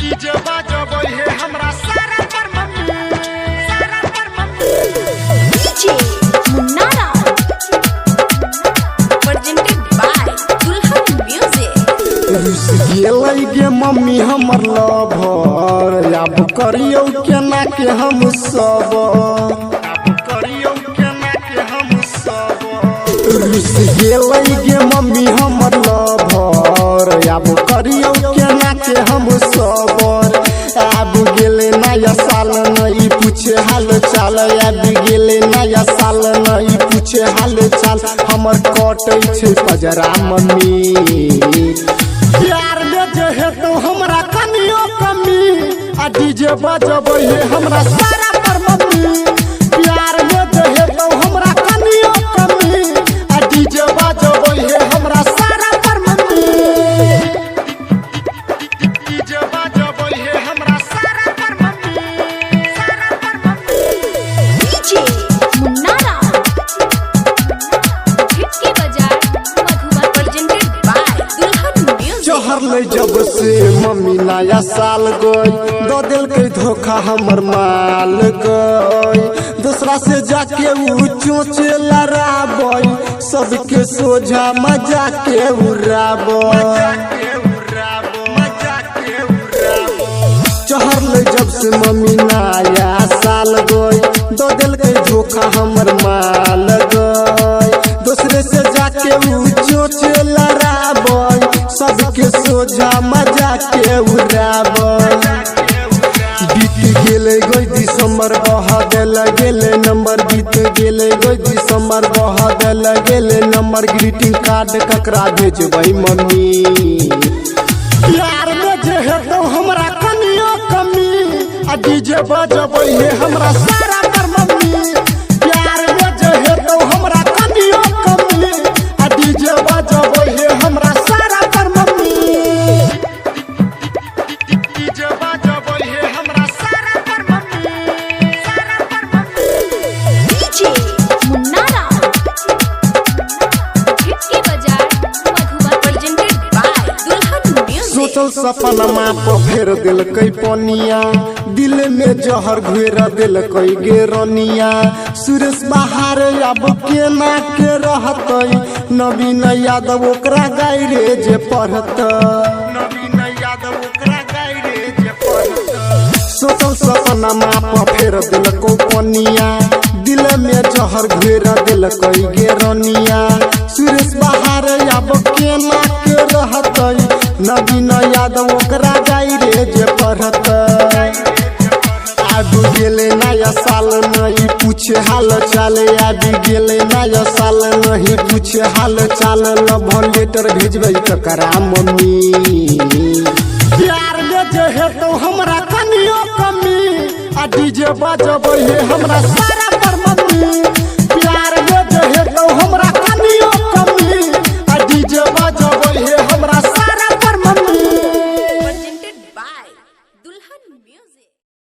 DJ बजबै है हमरा सारा पर mummy DJ Munna Rao presented by Dulhan music. रुस गेलै गे मम्मी हमर लभर अब करियौ केना के हम सब रुस गेलै गे मम्मी हमर लभर अब करियौ केना के हम सबर अब गेले नया साल नहीं पूछे हाल चाल अब गेले नया साल नहीं पूछे हाल चाल हमर कटै छै पजरा मम्मी प्यार में जे हेतौ हमरा कनियो कमी आ डीजे बजबै है हमरा सारा पर मम्मी प्यार में जे हेतौ हमरा कनियो कमी आ डीजे बजबै है हमरा सारा पर मम्मी डीजे बजबै है हमरा सारा पर मम्मी डीजे मुन्ना राव हिटकी बाजार Madhuban presented by Dulhan music. जहर ले जब से मम्मी नया साल गई दो दिल के धोखा हमर माल गई दूसरा से जाके ऊ चोचे लड़ाबई सबके सोझा मजा के उड़ाबई जहर ले जब से मम्मी नया साल गई दो दिल के धोखा हमर माल गई दूसरे से जाके ऊ चोचे लड़ाबई सबके सोझा मजा के उड़ाबई बीत गेले गई दिसंबर बहा देला गेले नंबर बीत गेले गई दिसंबर बहा देला गेले नंबर ग्रीटिंग कार्ड ककरा भेजबै मम्मी प्यार में जे हेतौ हमरा कनियो कमी आ डीजे बजबै है हमरा सारा पर मम्मी प्यार में जे हेतौ हमरा कनियो कमी आ डीजे बजबै है हमरा सारा पर मम्मी डीजे बजबै है हमरा सारा पर मम्मी डीजे मुन्ना राव हिटकी बाजार Madhuban presented by Dulhan music. सोचल सपनमा पर फेर दिलकै पनिया दिल में जहर घेर दिलकै गेरनिया सुरेश बहार अब केना के रहतै नवीन यादव ओकरा गायरे जे पढ़तै सोचल सपनमा पर फेर दिलकै पनिया दिल में जहर घेर दिलकै गेरनिया सुरेश बहार अब केना के रहतै नवीन यादव ओकरा गायरे जे पढ़तै आबि गेले नया साल नहीं पूछे हाल चाल आबि गेले नया साल नहीं पूछे हाल चाल लव लेटर भेजबै ककरा मम्मी प्यार में जे हेतौ हमरा कनियो कमी आ डीजे बजबै है हमरा सारा